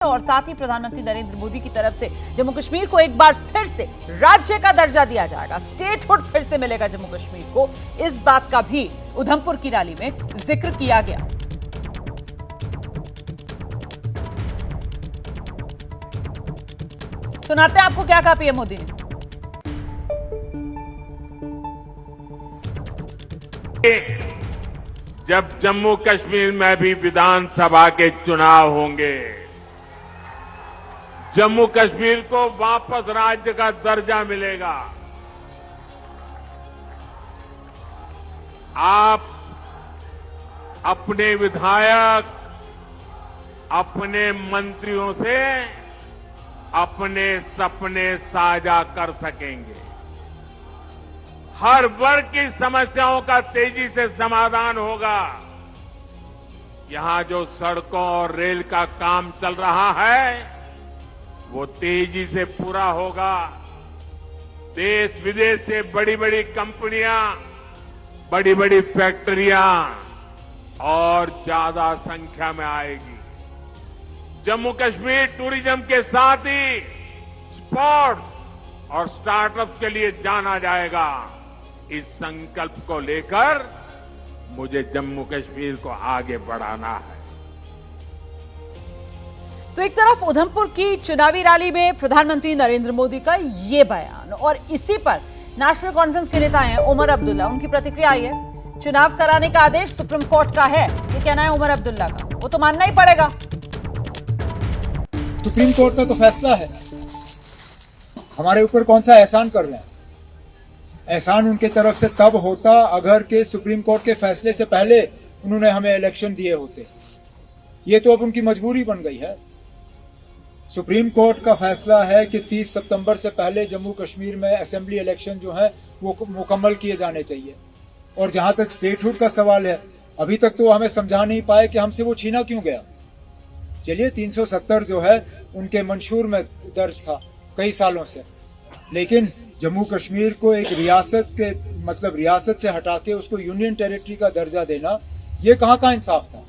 और साथ ही प्रधानमंत्री नरेंद्र मोदी की तरफ से जम्मू कश्मीर को एक बार फिर से राज्य का दर्जा दिया जाएगा, स्टेटहुड फिर से मिलेगा जम्मू कश्मीर को। इस बात का भी उधमपुर की रैली में जिक्र किया गया। सुनाते हैं आपको क्या कहा पीएम मोदी ने। जब जम्मू कश्मीर में भी विधानसभा के चुनाव होंगे, जम्मू कश्मीर को वापस राज्य का दर्जा मिलेगा। आप अपने विधायक, अपने मंत्रियों से अपने सपने साझा कर सकेंगे। हर वर्ग की समस्याओं का तेजी से समाधान होगा। यहां जो सड़कों और रेल का काम चल रहा है वो तेजी से पूरा होगा। देश विदेश से बड़ी बड़ी कंपनियां, बड़ी बड़ी फैक्ट्रियां और ज्यादा संख्या में आएगी। जम्मू कश्मीर टूरिज्म के साथ ही स्पोर्ट्स और स्टार्टअप के लिए जाना जाएगा। इस संकल्प को लेकर मुझे जम्मू कश्मीर को आगे बढ़ाना है। तो एक तरफ उधमपुर की चुनावी रैली में प्रधानमंत्री नरेंद्र मोदी का ये बयान, और इसी पर नेशनल कॉन्फ्रेंस के नेता हैं उमर अब्दुल्ला, उनकी प्रतिक्रिया आई है। चुनाव कराने का आदेश सुप्रीम कोर्ट का है, ये कहना है उमर अब्दुल्ला का, वो तो मानना ही पड़ेगा। सुप्रीम कोर्ट का तो फैसला है, हमारे ऊपर कौन सा एहसान कर रहे हैं। एहसान उनके तरफ से तब होता अगर के सुप्रीम कोर्ट के फैसले से पहले उन्होंने हमें इलेक्शन दिए होते। ये तो अब उनकी मजबूरी बन गई है। सुप्रीम कोर्ट का फैसला है कि 30 सितंबर से पहले जम्मू कश्मीर में असेंबली इलेक्शन जो है वो मुकम्मल किए जाने चाहिए। और जहां तक स्टेटहुड का सवाल है, अभी तक तो हमें समझा नहीं पाए कि हमसे वो छीना क्यों गया। चलिए 370 जो है उनके मंशूर में दर्ज था कई सालों से, लेकिन जम्मू कश्मीर को एक रियासत के रियासत से हटा के उसको यूनियन टेरिटरी का दर्जा देना, ये कहां का इंसाफ था।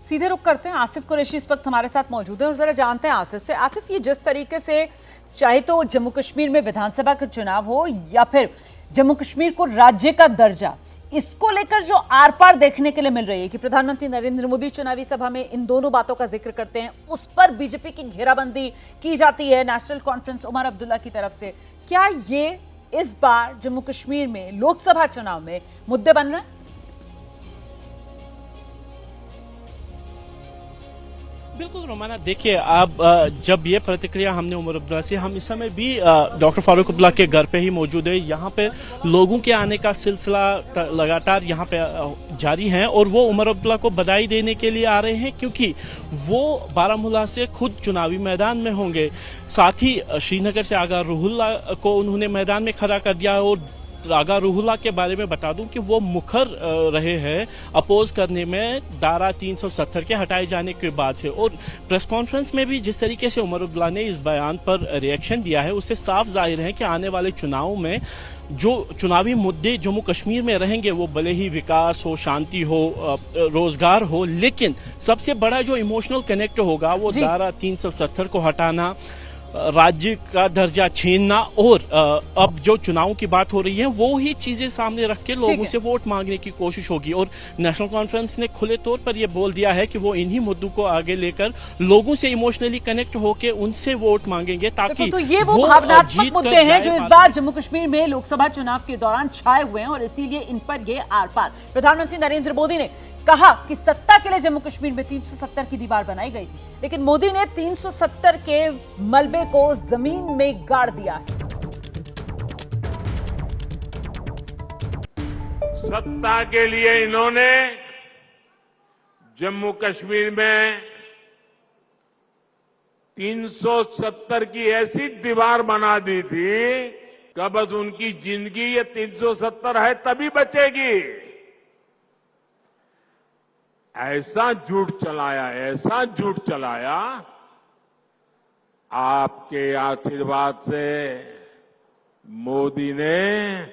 सीधे रुक करते हैं, आसिफ कुरैशी इस वक्त हमारे साथ मौजूद है और जरा जानते हैं आसिफ से। आसिफ, ये जिस तरीके से चाहे तो जम्मू कश्मीर में विधानसभा का चुनाव हो या फिर जम्मू कश्मीर को राज्य का दर्जा, इसको लेकर जो आर पार देखने के लिए मिल रही है कि प्रधानमंत्री नरेंद्र मोदी चुनावी सभा में इन दोनों बातों का जिक्र करते हैं, उस पर बीजेपी की घेराबंदी की जाती है नेशनल कॉन्फ्रेंस उमर अब्दुल्ला की तरफ से। क्या ये इस बार जम्मू कश्मीर में लोकसभा चुनाव में मुद्दे बन रहे हैं? बिल्कुल रोमाना, देखिए आप जब ये प्रतिक्रिया हमने उमर अब्दुल्ला से, हम इस समय भी डॉक्टर फारूक अब्दुल्ला के घर पे ही मौजूद है। यहाँ पे लोगों के आने का सिलसिला लगातार यहाँ पे जारी है और वो उमर अब्दुल्ला को बधाई देने के लिए आ रहे हैं क्योंकि वो बारामूला से खुद चुनावी मैदान में होंगे। साथ ही श्रीनगर से आगा रूहुल्ला को उन्होंने मैदान में खड़ा कर दिया है और आगा रूहुल्ला के बारे में बता दूं कि वो मुखर रहे हैं अपोज करने में धारा 370 के हटाए जाने के बाद से। और प्रेस कॉन्फ्रेंस में भी जिस तरीके से उमर अब्दुल्ला ने इस बयान पर रिएक्शन दिया है, उससे साफ जाहिर है कि आने वाले चुनाव में जो चुनावी मुद्दे जम्मू कश्मीर में रहेंगे वो भले ही विकास हो, शांति हो, रोजगार हो, लेकिन सबसे बड़ा जो इमोशनल कनेक्ट होगा वो धारा 370 को हटाना, राज्य का दर्जा छीनना और अब जो चुनाव की बात हो रही है वो ही चीजें सामने रख के लोगों से वोट मांगने की कोशिश होगी। और नेशनल कॉन्फ्रेंस ने खुले तौर पर यह बोल दिया है कि वो इन्हीं मुद्दों को आगे लेकर लोगों से इमोशनली कनेक्ट होकर उनसे वोट मांगेंगे ताकि तो ये वो भावनात्मक मुद्दे हैं जो इस बार जम्मू कश्मीर में लोकसभा चुनाव के दौरान छाए हुए हैं और इसीलिए इन पर ये आर पार। प्रधानमंत्री नरेंद्र मोदी ने कहा कि सत्ता के लिए जम्मू कश्मीर में 370 की दीवार बनाई गई थी, लेकिन मोदी ने 370 के मलबे को जमीन में गाड़ दिया है। सत्ता के लिए इन्होंने जम्मू कश्मीर में 370 की ऐसी दीवार बना दी थी कि बस उनकी जिंदगी ये 370 है तभी बचेगी। ऐसा झूठ चलाया, आपके आशीर्वाद से मोदी ने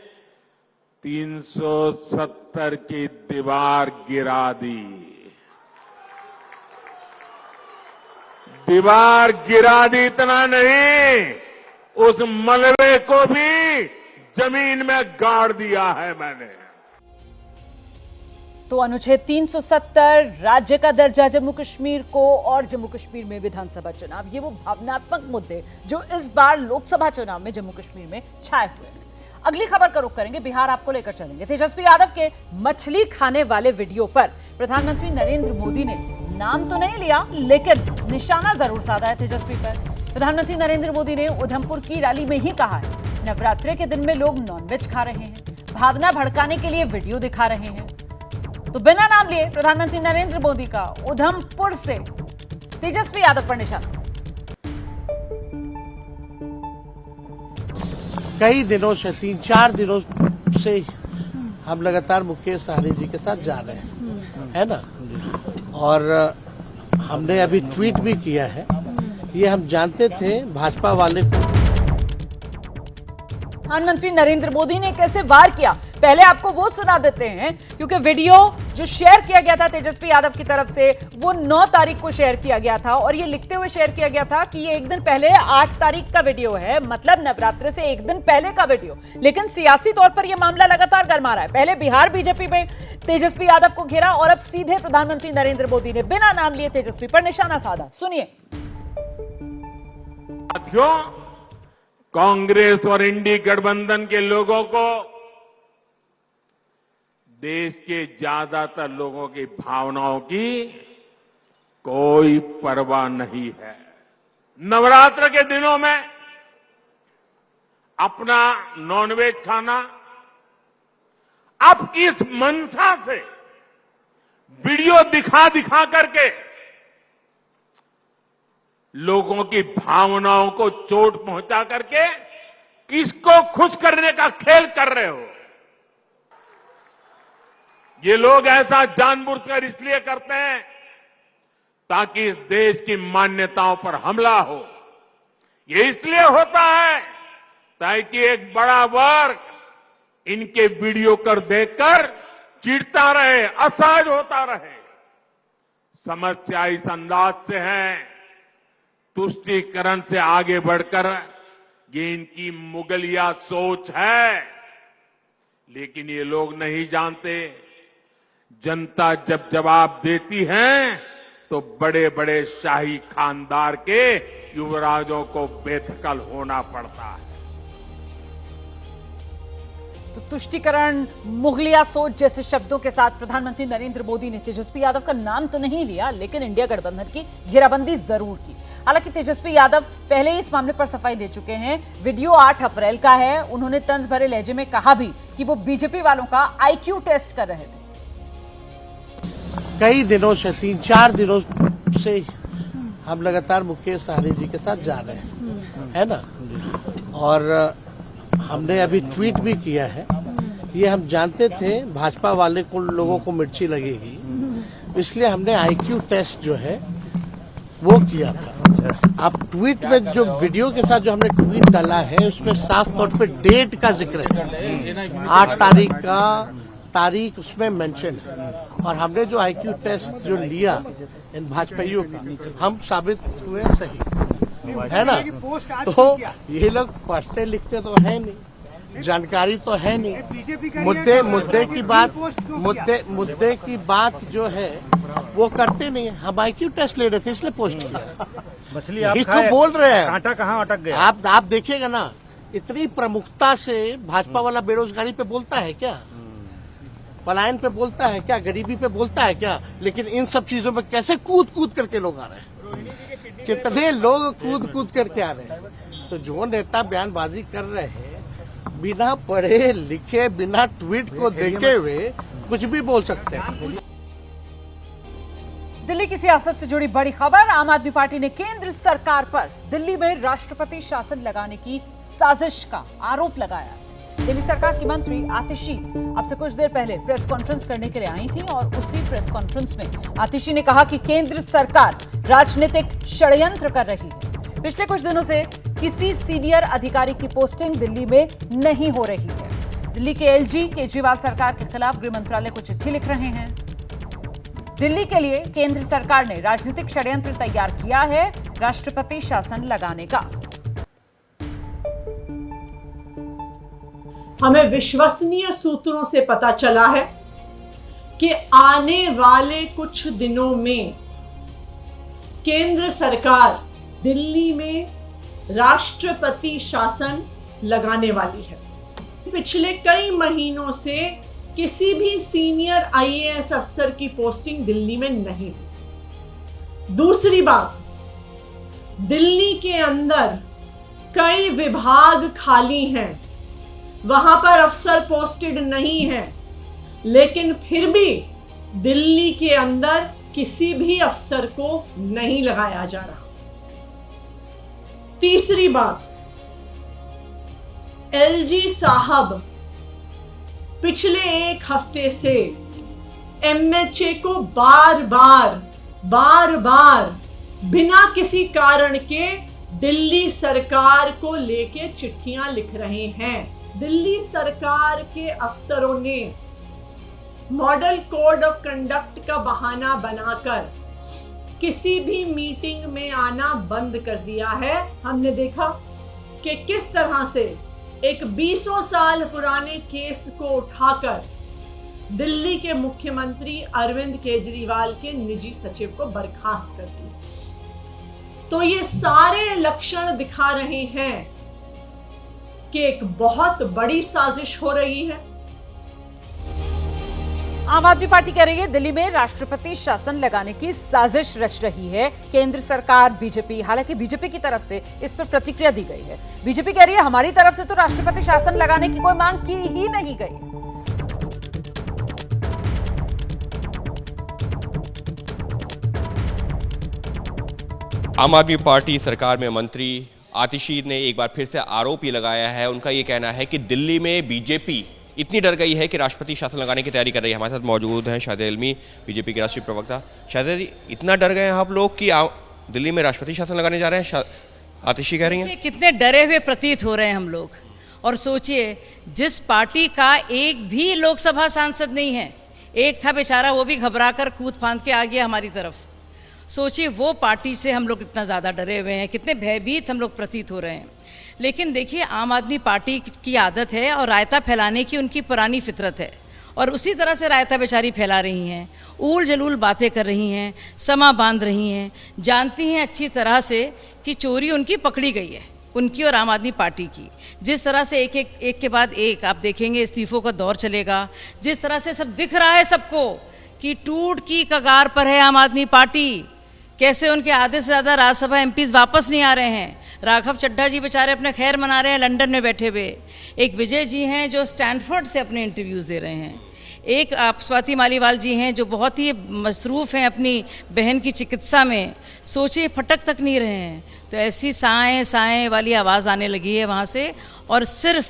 370 की दीवार गिरा दी। दीवार गिरा दी, इतना नहीं, उस मलबे को भी जमीन में गाड़ दिया है मैंने। तो अनुच्छेद 370, राज्य का दर्जा जम्मू कश्मीर को और जम्मू कश्मीर में विधानसभा चुनाव, ये वो भावनात्मक मुद्दे जो इस बार लोकसभा चुनाव में जम्मू कश्मीर में छाए हुए हैं। अगली खबर का रुख करेंगे, बिहार आपको लेकर चलेंगे। तेजस्वी यादव के मछली खाने वाले वीडियो पर प्रधानमंत्री नरेंद्र मोदी ने नाम तो नहीं लिया, लेकिन निशाना जरूर साधा है तेजस्वी पर। प्रधानमंत्री नरेंद्र मोदी ने उधमपुर की रैली में ही कहा है, नवरात्रि के दिन में लोग नॉनवेज खा रहे हैं, भावना भड़काने के लिए वीडियो दिखा रहे हैं। तो बिना नाम लिए प्रधानमंत्री नरेंद्र मोदी का उधमपुर से तेजस्वी यादव पर निशाना। कई दिनों से 3-4 दिनों से हम लगातार मुकेश सहनी जी के साथ जा रहे हैं, है ना। और हमने अभी ट्वीट भी किया है, ये हम जानते थे भाजपा वाले। प्रधानमंत्री नरेंद्र मोदी ने कैसे वार किया, पहले आपको वो सुना देते हैं, क्योंकि वीडियो जो शेयर किया गया था तेजस्वी यादव की तरफ से वो 9 तारीख को शेयर किया गया था और ये लिखते हुए शेयर किया गया था कि ये एक दिन पहले 8 तारीख का वीडियो है, मतलब नवरात्रि से एक दिन पहले का वीडियो। लेकिन सियासी तौर पर यह मामला लगातार गर्मा रहा है। पहले बिहार बीजेपी में तेजस्वी यादव को घेरा और अब सीधे प्रधानमंत्री नरेंद्र मोदी ने बिना नाम लिए तेजस्वी पर निशाना साधा। सुनिए। साथियों, कांग्रेस और इंडी गठबंधन के लोगों को देश के ज्यादातर लोगों की भावनाओं की कोई परवाह नहीं है। नवरात्र के दिनों में अपना नॉनवेज खाना अब किस मंशा से वीडियो दिखा दिखा करके लोगों की भावनाओं को चोट पहुंचा करके किसको खुश करने का खेल कर रहे हो। ये लोग ऐसा जानबूझकर इसलिए करते हैं ताकि इस देश की मान्यताओं पर हमला हो। ये इसलिए होता है ताकि एक बड़ा वर्ग इनके वीडियो कर देखकर चिढ़ता रहे, असहज होता रहे। समस्या इस अंदाज से है, तुष्टीकरण से आगे बढ़कर ये इनकी मुगलिया सोच है। लेकिन ये लोग नहीं जानते, जनता जब जवाब देती है तो बड़े बड़े शाही खानदार के युवराजों को बेदखल होना पड़ता है। तो तुष्टीकरण, मुगलिया सोच जैसे शब्दों के साथ प्रधानमंत्री नरेंद्र मोदी ने तेजस्वी यादव का नाम तो नहीं लिया, लेकिन इंडिया गठबंधन की घेराबंदी जरूर की। हालांकि तेजस्वी यादव पहले ही इस मामले पर सफाई दे चुके हैं। वीडियो 8 अप्रैल का है। उन्होंने तंज भरे लहजे में कहा भी कि वो बीजेपी वालों का आईक्यू टेस्ट कर रहे थे। कई दिनों से 3-4 दिनों से हम लगातार मुकेश सहनी जी के साथ जा रहे हैं, है ना। और हमने अभी ट्वीट भी किया है, ये हम जानते थे भाजपा वाले को लोगों को मिर्ची लगेगी, इसलिए हमने आईक्यू टेस्ट जो है वो किया था। अब ट्वीट में जो वीडियो के साथ जो हमने ट्वीट डाला है उसमें साफ तौर पे डेट का जिक्र है, 8 तारीख का तारीख उसमें मेंशन है। और हमने जो आईक्यू टेस्ट जो लिया इन भाजपाइयों का, हम साबित हुए सही, है ना। तो ये लोग पढ़ते लिखते तो है नहीं, जानकारी तो है नहीं, मुद्दे की बात जो है वो करते नहीं। हम आईक्यू टेस्ट ले रहे थे इसलिए पोस्ट किया। मछली आप इसको बोल रहे हैं, कांटा कहाँ अटक गया। आप देखिएगा ना, इतनी प्रमुखता से भाजपा वाला बेरोजगारी पे बोलता है क्या, पलायन पे बोलता है क्या, गरीबी पे बोलता है क्या, लेकिन इन सब चीजों में कैसे कूद कूद करके लोग आ रहे हैं, कितने लोग कूद कूद करके आ रहे हैं। तो जो नेता बयानबाजी कर रहे हैं बिना पढ़े लिखे, बिना ट्वीट को देखे हुए कुछ भी बोल सकते हैं। दिल्ली की सियासत से जुड़ी बड़ी खबर, आम आदमी पार्टी ने केंद्र सरकार पर दिल्ली में राष्ट्रपति शासन लगाने की साजिश का आरोप लगाया। दिल्ली सरकार की मंत्री आतिशी अब से कुछ देर पहले प्रेस कॉन्फ्रेंस करने के लिए आई थी और उसी प्रेस कॉन्फ्रेंस में आतिशी ने कहा कि केंद्र सरकार राजनीतिक षड्यंत्र कर रही है। पिछले कुछ दिनों से किसी सीनियर अधिकारी की पोस्टिंग दिल्ली में नहीं हो रही है। दिल्ली के एलजी केजरीवाल सरकार के खिलाफ गृह मंत्रालय को चिट्ठी लिख रहे हैं। दिल्ली के लिए केंद्र सरकार ने राजनीतिक षड्यंत्र तैयार किया है राष्ट्रपति शासन लगाने का। हमें विश्वसनीय सूत्रों से पता चला है कि आने वाले कुछ दिनों में केंद्र सरकार दिल्ली में राष्ट्रपति शासन लगाने वाली है। पिछले कई महीनों से किसी भी सीनियर आईएएस अफसर की पोस्टिंग दिल्ली में नहीं हुई। दूसरी बात, दिल्ली के अंदर कई विभाग खाली हैं, वहां पर अफसर पोस्टेड नहीं है, लेकिन फिर भी दिल्ली के अंदर किसी भी अफसर को नहीं लगाया जा रहा। तीसरी बात, एलजी साहब पिछले एक हफ्ते से एमएचए को बार बार बिना किसी कारण के दिल्ली सरकार को लेके चिट्ठियां लिख रहे हैं। दिल्ली सरकार के अफसरों ने मॉडल कोड ऑफ कंडक्ट का बहाना बनाकर किसी भी मीटिंग में आना बंद कर दिया है। हमने देखा कि किस तरह से एक 20 साल पुराने केस को उठाकर दिल्ली के मुख्यमंत्री अरविंद केजरीवाल के निजी सचिव को बर्खास्त कर दिया। तो ये सारे लक्षण दिखा रहे हैं कि एक बहुत बड़ी साजिश हो रही है। आम आदमी पार्टी कह रही है दिल्ली में राष्ट्रपति शासन लगाने की साजिश रच रही है केंद्र सरकार, बीजेपी। हालांकि बीजेपी की तरफ से इस पर प्रतिक्रिया दी गई है। बीजेपी कह रही है हमारी तरफ से तो राष्ट्रपति शासन लगाने की कोई मांग की ही नहीं गई। आम आदमी पार्टी सरकार में मंत्री आतिशी ने एक बार फिर से आरोप ये लगाया है। उनका ये कहना है कि दिल्ली में बीजेपी इतनी डर गई है कि राष्ट्रपति शासन लगाने की तैयारी कर रही है। हमारे साथ मौजूद हैं शाहिद इल्मी, बीजेपी के राष्ट्रीय प्रवक्ता। शाहिद जी, इतना डर गए हैं आप लोग कि दिल्ली में राष्ट्रपति शासन लगाने जा रहे हैं, आतिशी कह रही हैं? कितने डरे हुए प्रतीत हो रहे हैं हम लोग। और सोचिए, जिस पार्टी का एक भी लोकसभा सांसद नहीं है, एक था बेचारा, वो भी घबरा कर कूद फांद के आ गया हमारी तरफ। सोचिए, वो पार्टी से हम लोग कितना ज़्यादा डरे हुए हैं, कितने भयभीत हम लोग प्रतीत हो रहे हैं। लेकिन देखिए, आम आदमी पार्टी की आदत है और रायता फैलाने की उनकी पुरानी फितरत है, और उसी तरह से रायता बेचारी फैला रही हैं, ऊल जलूल बातें कर रही हैं, समा बांध रही हैं। जानती हैं अच्छी तरह से कि चोरी उनकी पकड़ी गई है, उनकी और आम आदमी पार्टी की। जिस तरह से एक के बाद एक आप देखेंगे इस्तीफों का दौर चलेगा, जिस तरह से सब दिख रहा है सबको कि टूट की कगार पर है आम आदमी पार्टी। कैसे उनके आधे से ज़्यादा राज्यसभा एमपीज वापस नहीं आ रहे हैं। राघव चड्ढा जी बेचारे अपने खैर मना रहे हैं लंदन में बैठे हुए। एक विजय जी हैं जो स्टैनफोर्ड से अपने इंटरव्यूज़ दे रहे हैं। एक आप स्वाति मालीवाल जी हैं जो बहुत ही मसरूफ़ हैं अपनी बहन की चिकित्सा में। सोचिए, फटक तक नहीं रहे हैं। तो ऐसी साएँ साएँ वाली आवाज़ आने लगी है वहाँ से। और सिर्फ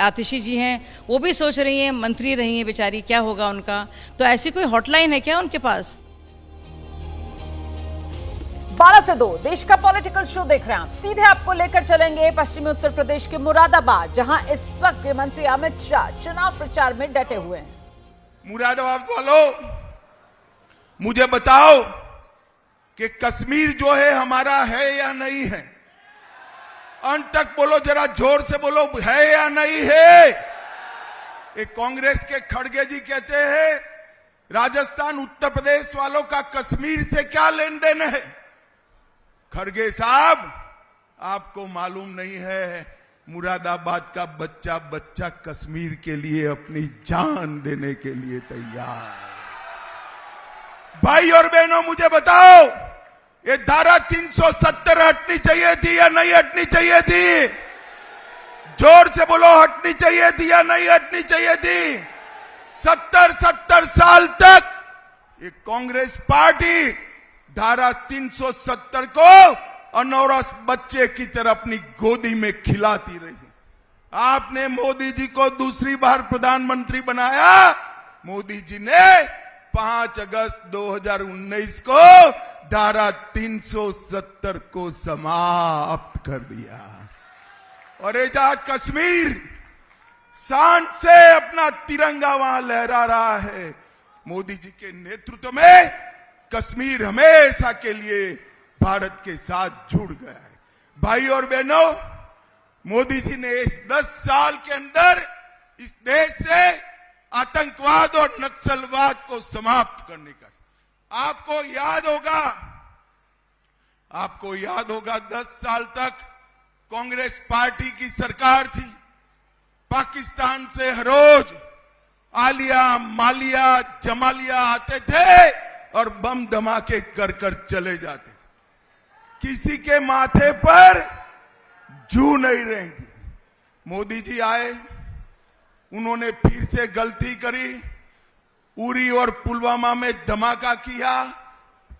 आतिशी जी हैं, वो भी सोच रही हैं, मंत्री रही हैं बेचारी, क्या होगा उनका। तो ऐसी कोई हॉटलाइन है क्या उनके पास? 12 से 2 देश का पॉलिटिकल शो देख रहे हैं आप। सीधे आपको लेकर चलेंगे पश्चिमी उत्तर प्रदेश के मुरादाबाद, जहां इस वक्त मंत्री अमित शाह चुनाव प्रचार में डटे हुए हैं। मुरादाबाद वालों, मुझे बताओ कि कश्मीर जो है हमारा है या नहीं है? अंत तक बोलो, जरा जोर से बोलो, है या नहीं है? एक कांग्रेस के खड़गे जी कहते हैं राजस्थान उत्तर प्रदेश वालों का कश्मीर से क्या लेन देन है। खड़गे साहब, आपको मालूम नहीं है, मुरादाबाद का बच्चा बच्चा कश्मीर के लिए अपनी जान देने के लिए तैयार। भाई और बहनों, मुझे बताओ, ये धारा 370 हटनी चाहिए थी या नहीं हटनी चाहिए थी? जोर से बोलो, हटनी चाहिए थी या नहीं हटनी चाहिए थी? 70 साल तक ये कांग्रेस पार्टी धारा 370 को अनौरस बच्चे की तरह अपनी गोदी में खिलाती रही। आपने मोदी जी को दूसरी बार प्रधानमंत्री बनाया। मोदी जी ने 5 अगस्त 2019 को धारा 370 को समाप्त कर दिया। और ये जहां कश्मीर शान से अपना तिरंगा वहां लहरा रहा है, मोदी जी के नेतृत्व में कश्मीर हमेशा के लिए भारत के साथ जुड़ गया है। भाई और बहनों, मोदी जी ने इस 10 साल के अंदर इस देश से आतंकवाद और नक्सलवाद को समाप्त करने का, आपको याद होगा 10 साल तक कांग्रेस पार्टी की सरकार थी। पाकिस्तान से हर रोज आलिया, मालिया, जमालिया आते थे और बम धमाके कर चले जाते थे। किसी के माथे पर जू नहीं रहेंगी। मोदी जी आए, उन्होंने फिर से गलती करी, उरी और पुलवामा में धमाका किया,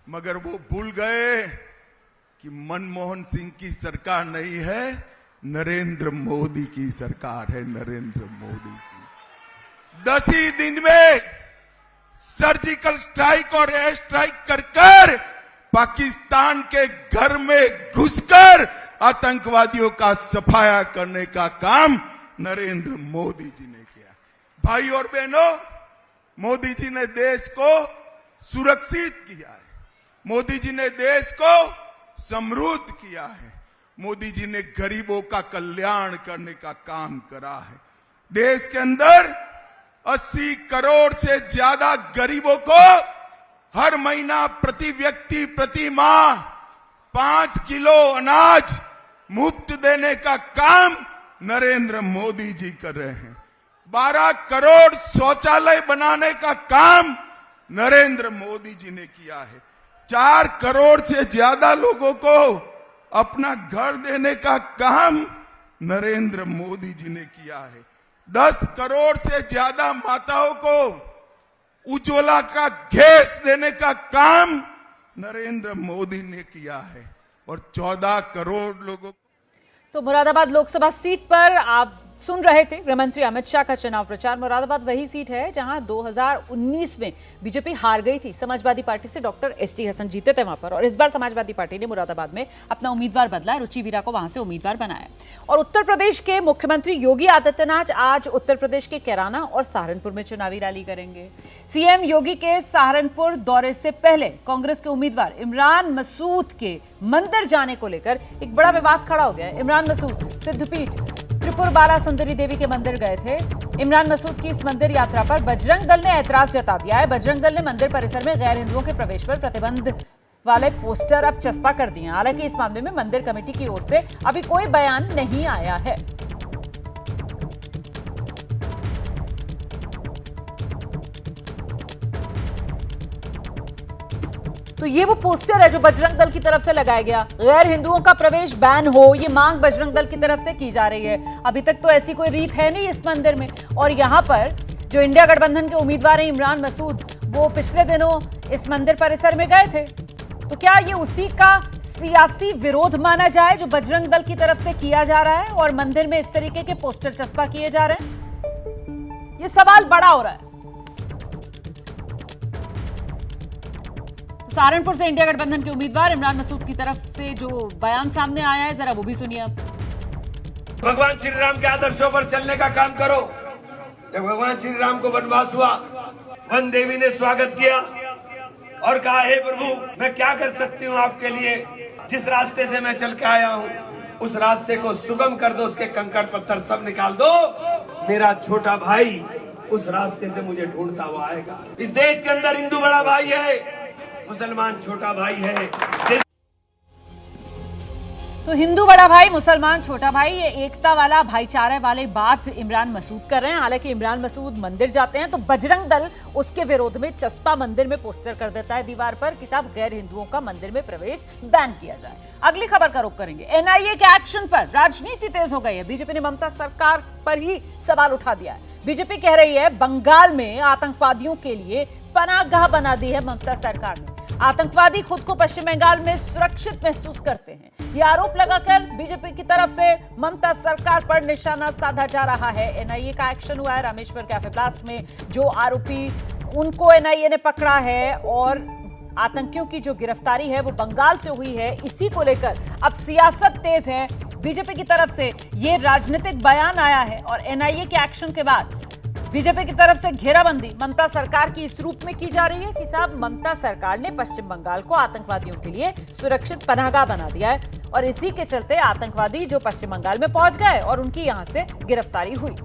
मगर वो भूल गए कि मनमोहन सिंह की सरकार नहीं है, नरेंद्र मोदी की सरकार है, नरेंद्र मोदी की। 10 ही दिन में सर्जिकल स्ट्राइक और एयर स्ट्राइक कर पाकिस्तान के घर में घुसकर आतंकवादियों का सफाया करने का काम नरेंद्र मोदी जी ने किया। भाई और बहनों, मोदी जी ने देश को सुरक्षित किया है, मोदी जी ने देश को समृद्ध किया है, मोदी जी ने गरीबों का कल्याण करने का काम करा है। देश के अंदर 80 करोड़ से ज्यादा गरीबों को हर महीना प्रति व्यक्ति प्रति माह 5 किलो अनाज मुफ्त देने का काम नरेंद्र मोदी जी कर रहे हैं। 12 करोड़ शौचालय बनाने का काम नरेंद्र मोदी जी ने किया है। 4 करोड़ से ज्यादा लोगों को अपना घर देने का काम नरेंद्र मोदी जी ने किया है। 10 करोड़ से ज्यादा माताओं को उज्ज्वला का गैस देने का काम नरेंद्र मोदी ने किया है और 14 करोड़ लोगों। तो मुरादाबाद लोकसभा सीट पर आप सुन रहे थे गृह मंत्री अमित शाह का चुनाव प्रचार। मुरादाबाद वही सीट है जहां 2019 में बीजेपी हार गई थी। समाजवादी पार्टी से डॉक्टर एसटी हसन जीते थे वहां पर, और इस बार समाजवादी पार्टी ने मुरादाबाद में अपना उम्मीदवार बदला है, रुचि वीरा को वहां से उम्मीदवार बनाया। और उत्तर प्रदेश के मुख्यमंत्री योगी आदित्यनाथ आज उत्तर प्रदेश के कैराना और सहारनपुर में चुनावी रैली करेंगे। सीएम योगी के सहारनपुर दौरे से पहले कांग्रेस के उम्मीदवार इमरान मसूद के मंदिर जाने को लेकर एक बड़ा विवाद खड़ा हो गया है। इमरान मसूद सिद्धपीठ त्रिपुर बाला सुंदरी देवी के मंदिर गए थे। इमरान मसूद की इस मंदिर यात्रा पर बजरंग दल ने ऐतराज जता दिया है। बजरंग दल ने मंदिर परिसर में गैर हिंदुओं के प्रवेश पर प्रतिबंध वाले पोस्टर अब चस्पा कर दिए हैं। हालांकि इस मामले में मंदिर कमेटी की ओर से अभी कोई बयान नहीं आया है। तो ये वो पोस्टर है जो बजरंग दल की तरफ से लगाया गया। गैर हिंदुओं का प्रवेश बैन हो, ये मांग बजरंग दल की तरफ से की जा रही है। अभी तक तो ऐसी कोई रीत है नहीं इस मंदिर में। और यहाँ पर जो इंडिया गठबंधन के उम्मीदवार हैं इमरान मसूद, वो पिछले दिनों इस मंदिर परिसर में गए थे। तो क्या ये उसी का सियासी विरोध माना जाए जो बजरंग दल की तरफ से किया जा रहा है और मंदिर में इस तरीके के पोस्टर चस्पा किए जा रहे हैं? ये सवाल बड़ा हो रहा है। सहारनपुर से इंडिया गठबंधन के उम्मीदवार इमरान मसूद की तरफ से जो बयान सामने आया है, जरा वो भी सुनिए आप। भगवान श्री राम के आदर्शों पर चलने का काम करो। जब भगवान श्री राम को वनवास हुआ, वन देवी ने स्वागत किया और कहा, हे प्रभु, मैं क्या कर सकती हूँ आपके लिए? जिस रास्ते से मैं चल के आया हूँ उस रास्ते को सुगम कर दो, उसके कंकड़ पत्थर सब निकाल दो। मेरा छोटा भाई उस रास्ते से मुझे ढूंढता हुआ आएगा। इस देश के अंदर हिंदू बड़ा भाई है, मुसलमान छोटा भाई है। तो हिंदू बड़ा भाई, मुसलमान छोटा भाई, ये एकता वाला, भाईचारे वाले बात इमरान मसूद कर रहे हैं। हालांकि इमरान मसूद मंदिर जाते हैं तो बजरंग दल उसके विरोध में चस्पा मंदिर में पोस्टर कर देता है दीवार पर कि साहब गैर हिंदुओं का मंदिर में प्रवेश बैन किया जाए। अगली खबर का रुख करेंगे। एनआईए के एक्शन पर राजनीति तेज हो गई है। बीजेपी ने ममता सरकार पर ही सवाल उठा दिया है। बीजेपी कह रही है बंगाल में आतंकवादियों के लिए पनाहगाह बना दी है ममता सरकार ने। आतंकवादी खुद को पश्चिम बंगाल में सुरक्षित महसूस करते हैं। ये आरोप लगाकर बीजेपी की तरफ से ममता सरकार पर निशाना साधा जा रहा है। एनआईए का एक्शन हुआ है रामेश्वर कैफे ब्लास्ट में। जो आरोपी, उनको एनआईए ने पकड़ा है और आतंकियों की जो गिरफ्तारी है वो बंगाल से हुई है। इसी को लेकर अब सियासत तेज है। बीजेपी की तरफ से ये राजनीतिक बयान आया है और एनआईए के एक्शन के बाद बीजेपी की तरफ से घेराबंदी ममता सरकार की इस रूप में की जा रही है कि साहब ममता सरकार ने पश्चिम बंगाल को आतंकवादियों के लिए सुरक्षित पनाहगाह बना दिया है और इसी के चलते आतंकवादी जो पश्चिम बंगाल में पहुंच गए और उनकी यहां से गिरफ्तारी हुई।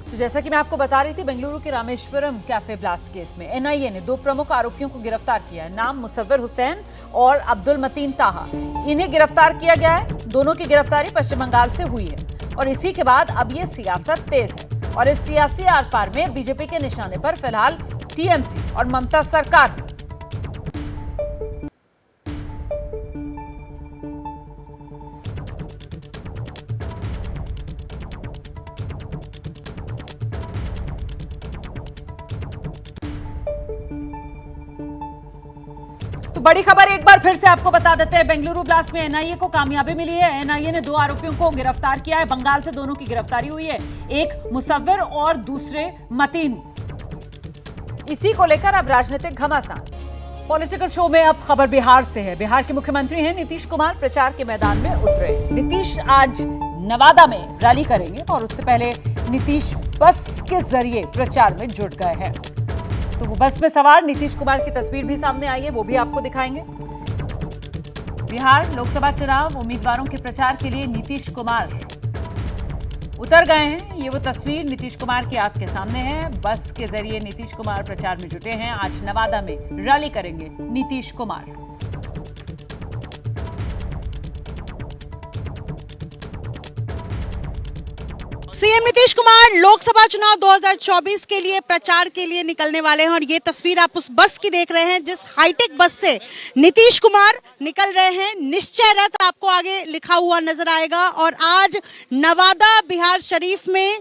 तो जैसा कि मैं आपको बता रही थी, बेंगलुरु के रामेश्वरम कैफे ब्लास्ट केस में एनआईए ने 2 प्रमुख आरोपियों को गिरफ्तार किया है। नाम मुसव्विर हुसैन और अब्दुल मतीन ताहा। इन्हें गिरफ्तार किया गया है। दोनों की गिरफ्तारी पश्चिम बंगाल से हुई है और इसी के बाद अब ये सियासत तेज है और इस सियासी आर पार में बीजेपी के निशाने पर फिलहाल टीएमसी और ममता सरकार है। तो बड़ी खबर एक बार फिर से आपको बता देते हैं, बेंगलुरु ब्लास्ट में एनआईए को कामयाबी मिली है। एनआईए ने 2 आरोपियों को गिरफ्तार किया है। बंगाल से दोनों की गिरफ्तारी हुई है, एक मुसव्विर और दूसरे मतीन। इसी को लेकर अब राजनीतिक घमासान। पॉलिटिकल शो में अब खबर बिहार से है। बिहार के मुख्यमंत्री हैं नीतीश कुमार, प्रचार के मैदान में उतरे। नीतीश आज नवादा में रैली करेंगे और उससे पहले नीतीश बस के जरिए प्रचार में जुट गए हैं। तो वो बस में सवार नीतीश कुमार की तस्वीर भी सामने आई है, वो भी आपको दिखाएंगे। बिहार लोकसभा चुनाव उम्मीदवारों के प्रचार के लिए नीतीश कुमार उतर गए हैं। ये वो तस्वीर नीतीश कुमार की आपके सामने है। बस के जरिए नीतीश कुमार प्रचार में जुटे हैं। आज नवादा में रैली करेंगे नीतीश कुमार। सीएम नीतीश कुमार लोकसभा चुनाव 2024 के लिए प्रचार के लिए निकलने वाले हैं और ये तस्वीर आप उस बस की देख रहे हैं जिस हाईटेक बस से नीतीश कुमार निकल रहे हैं। निश्चय रथ आपको आगे लिखा हुआ नजर आएगा और आज नवादा बिहार शरीफ में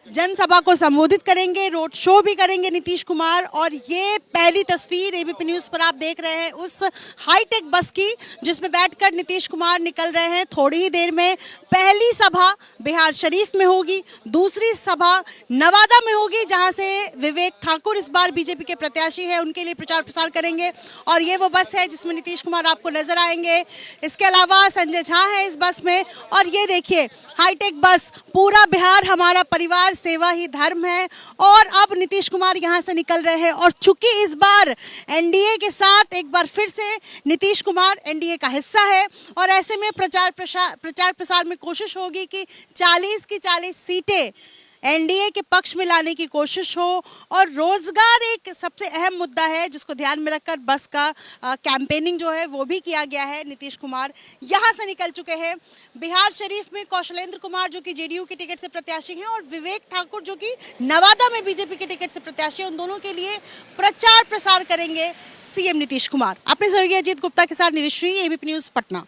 जनसभा को संबोधित करेंगे, रोड शो भी करेंगे नीतीश कुमार। और ये पहली तस्वीर एबीपी न्यूज पर आप देख रहे हैं उस हाईटेक बस की जिसमें बैठकर नीतीश कुमार निकल रहे हैं। थोड़ी ही देर में पहली सभा बिहार शरीफ में होगी, दूसरी सभा नवादा में होगी जहां से विवेक ठाकुर इस बार बीजेपी के प्रत्याशी है, उनके लिए प्रचार प्रसार करेंगे। और ये वो बस है जिसमें नीतीश कुमार आपको नजर आएंगे। इसके अलावा संजय झा है इस बस में। और ये देखिए हाईटेक बस, पूरा बिहार हमारा परिवार, सेवा ही धर्म है। और अब नीतीश कुमार यहां से निकल रहे हैं और चूंकि इस बार एनडीए के साथ एक बार फिर से नीतीश कुमार एनडीए का हिस्सा है और ऐसे में प्रचार प्रसार में कोशिश होगी कि 40 की 40 सीटें एनडीए के पक्ष में लाने की कोशिश हो। और रोजगार एक सबसे अहम मुद्दा है जिसको ध्यान में रखकर बस का कैंपेनिंग जो है वो भी किया गया है। नीतीश कुमार यहां से निकल चुके हैं। बिहार शरीफ में कौशलेंद्र कुमार जो कि जेडीयू की टिकट से प्रत्याशी हैं और विवेक ठाकुर जो कि नवादा में बीजेपी की टिकट से प्रत्याशी हैं, उन दोनों के लिए प्रचार प्रसार करेंगे सीएम नीतीश कुमार। अपने सहयोगी अजीत गुप्ता के साथ निरिश्री, एबीपी न्यूज पटना।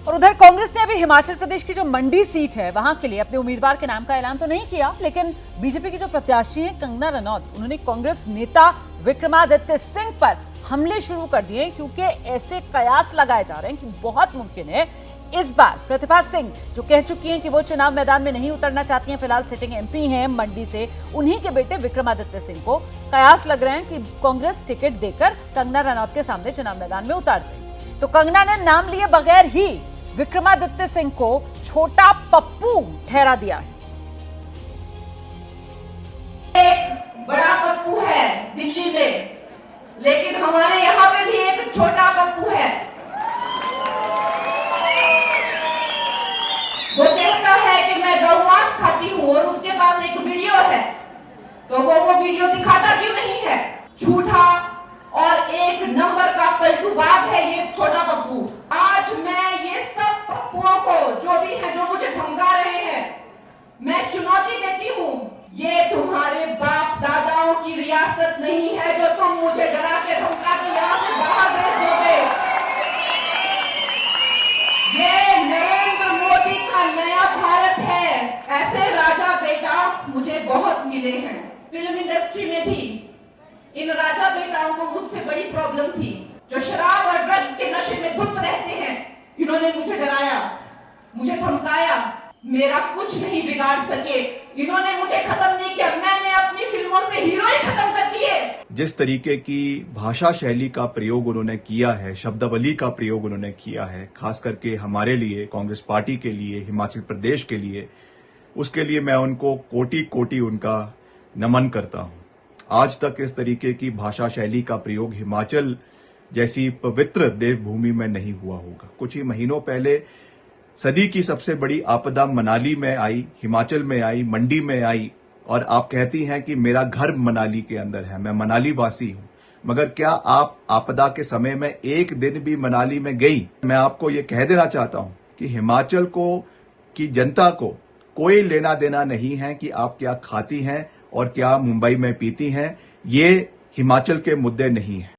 और उधर कांग्रेस ने अभी हिमाचल प्रदेश की जो मंडी सीट है वहां के लिए अपने उम्मीदवार के नाम का ऐलान तो नहीं किया, लेकिन बीजेपी की जो प्रत्याशी हैं कंगना रनौत, उन्होंने कांग्रेस नेता विक्रमादित्य सिंह पर हमले शुरू कर दिए क्योंकि ऐसे कयास लगाए जा रहे हैं कि बहुत मुमकिन है इस बार प्रतिभा सिंह जो कह चुकी हैं कि वो चुनाव मैदान में नहीं उतरना चाहती हैं, फिलहाल सिटिंग एमपी हैं मंडी से, उन्हीं के बेटे विक्रमादित्य सिंह को कयास लग रहे हैं कि कांग्रेस टिकट देकर कंगना रनौत के सामने चुनाव मैदान में उतार दे। तो कंगना ने नाम लिए बगैर ही विक्रमादित्य सिंह को छोटा पप्पू ठहरा दिया है। एक बड़ा पप्पू है दिल्ली में, लेकिन हमारे यहाँ पे भी एक छोटा पप्पू है। वो कहता है कि मैं गौ मांस खाती हूँ और उसके पास एक वीडियो है, तो वो वीडियो दिखाता क्यों नहीं है? झूठा और एक नंबर का पलटूबाज है ये छोटा पप्पू। आज मैं ये सब पप्पुओं को जो भी है जो मुझे धमका रहे हैं, मैं चुनौती देती हूँ। ये तुम्हारे बाप दादाओं की रियासत नहीं है जो तुम मुझे डरा के धमका के यहाँ से बाहर भेज दोगे। ये नरेंद्र मोदी का नया भारत है। ऐसे राजा बेटा मुझे बहुत मिले हैं। फिल्म इंडस्ट्री में भी इन राजा बेटाओं को मुझसे बड़ी प्रॉब्लम थी, जो शराब और ड्रग्स के नशे में धुत रहते हैं। इन्होंने मुझे डराया, मुझे धमकाया, मेरा कुछ नहीं बिगाड़ सके। इन्होंने मुझे खत्म नहीं किया, मैंने अपनी फिल्मों से हीरो ही खत्म कर दिए। जिस तरीके की भाषा शैली का प्रयोग उन्होंने किया है, शब्दावली का प्रयोग उन्होंने किया है, खास करके हमारे लिए, कांग्रेस पार्टी के लिए, हिमाचल प्रदेश के लिए, उसके लिए मैं उनको कोटि कोटि उनका नमन करता हूं। आज तक इस तरीके की भाषा शैली का प्रयोग हिमाचल जैसी पवित्र देवभूमि में नहीं हुआ होगा। कुछ ही महीनों पहले सदी की सबसे बड़ी आपदा मनाली में आई, हिमाचल में आई, मंडी में आई, और आप कहती हैं कि मेरा घर मनाली के अंदर है, मैं मनाली वासी हूं, मगर क्या आप आपदा के समय में एक दिन भी मनाली में गई? मैं आपको ये कह देना चाहता हूं कि हिमाचल को की जनता को कोई लेना देना नहीं है कि आप क्या खाती हैं और क्या मुंबई में पीती हैं। ये हिमाचल के मुद्दे नहीं है।